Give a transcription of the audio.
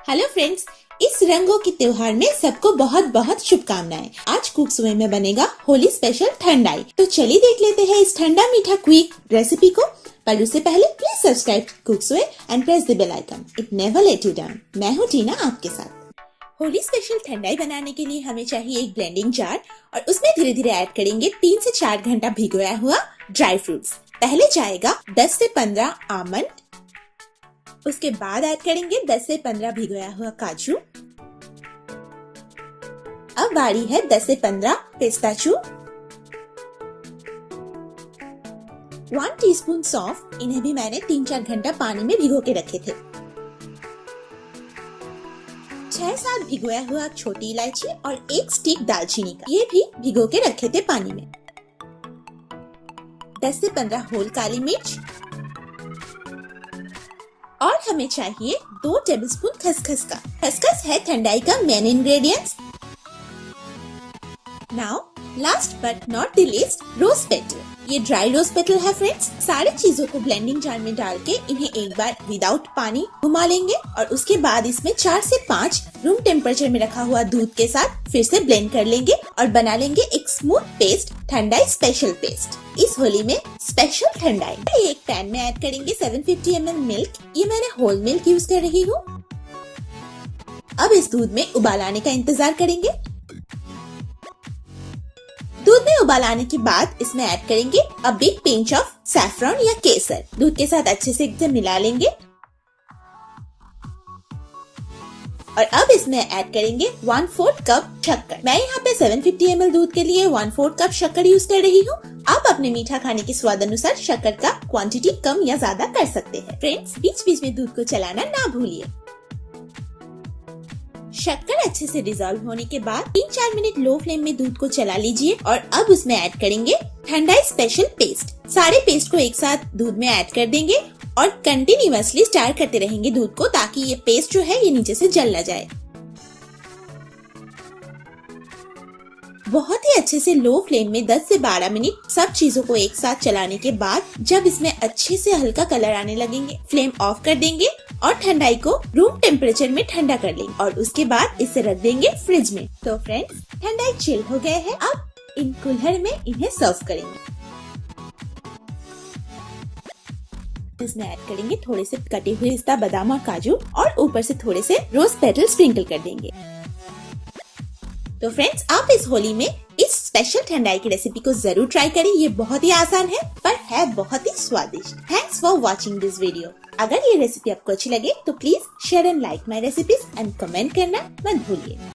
Hello friends, इस रंगों के त्योहार में सबको बहुत बहुत शुभकामनाएं। आज कुकसुए में बनेगा होली स्पेशल ठंडाई। तो चलिए देख लेते हैं इस ठंडा मीठा क्विक रेसिपी को। पर उससे पहले प्लीज सब्सक्राइब कुकसुए and press the bell icon. It never let you down. मैं हूँ टीना आपके साथ। होली स्पेशल ठंडाई बनाने के लिए हमें चाहिए एक ब्लेंडिंग जार और उसमें धीरे धीरे ऐड करेंगे 3 से 4 घंटा भिगोया हुआ ड्राई फ्रूट्स। पहले जाएगा 10 से 15 आमंड, उसके बाद ऐड करेंगे 10 से 15 भिगोया हुआ काजू। अब बारी है 10 से 15 पिस्ताचू, 1 टीस्पून सौंफ। इन्हें भी मैंने 3-4 घंटा पानी में भिगो के रखे थे। 6-7 भिगोया हुआ छोटी इलायची और 1 स्टिक दालचीनी का, ये भी भिगो के रखे थे पानी में। 10 से 15 होल काली मिर्च और हमें चाहिए 2 टेबलस्पून खसखस का। खसखस है ठंडाई का main ingredients. Now last but not the least, rose petal. ये ड्राई रोज पेटल है फ्रेंड्स। सारी चीजों को ब्लेंडिंग जार में डाल के इन्हें एक बार विदाउट पानी घुमा लेंगे और उसके बाद इसमें 4 से 5 रूम टेम्परेचर में रखा हुआ दूध के साथ फिर से ब्लेंड कर लेंगे और बना लेंगे एक स्मूथ पेस्ट, ठंडाई स्पेशल पेस्ट। इस होली में स्पेशल ठंडाई। एक पैन में ऐड करेंगे 750 ml मिल्क। ये मैंने होल मिल्क यूज कर रही हूँ। अब इस दूध में उबाल आने का इंतजार करेंगे। दूध में उबाल आने के बाद इसमें ऐड करेंगे a big pinch of saffron या केसर। दूध के साथ अच्छे से एकदम मिला लेंगे और अब इसमें ऐड करेंगे 1/4 कप शक्कर। मैं यहाँ पे 750 ml दूध के लिए 1/4 कप शक्कर यूज कर रही हूँ। आप अपने मीठा खाने के स्वाद अनुसार शक्कर का क्वांटिटी कम या ज्यादा कर सकते हैं। फ्रेंड्स, बीच बीच में दूध को चलाना ना भूलिए। शक्कर अच्छे से डिजोल्व होने के बाद 3-4 मिनट लो फ्लेम में दूध को चला लीजिए और अब उसमें ऐड करेंगे ठंडाई स्पेशल पेस्ट। सारे पेस्ट को एक साथ दूध में ऐड कर देंगे और कंटिन्यूअसली स्टार करते रहेंगे दूध को, ताकि ये पेस्ट जो है ये नीचे से जल ना जाए। बहुत ही अच्छे से लो फ्लेम में 10 से 12 मिनट सब चीजों को एक साथ चलाने के बाद जब इसमें अच्छे से हल्का कलर आने लगेंगे, फ्लेम ऑफ कर देंगे और ठंडाई को रूम टेम्परेचर में ठंडा कर लेंगे और उसके बाद इसे रख देंगे फ्रिज में। तो फ्रेंड्स, ठंडाई चिल हो गए हैं। अब इन कुल्हड़ में इन्हें सर्व करेंगे। इसमें ऐड करेंगे थोड़े से कटे हुए पिस्ता, बादाम और काजू और ऊपर से थोड़े से रोज पेटल स्प्रिंकल कर देंगे। तो फ्रेंड्स, आप इस होली में इस स्पेशल ठंडाई की रेसिपी को जरूर ट्राई करें। ये बहुत ही आसान है पर है बहुत ही स्वादिष्ट। Thanks for watching this video. अगर ये रेसिपी आपको अच्छी लगे तो please share and like my recipes and comment करना मत भूलिए।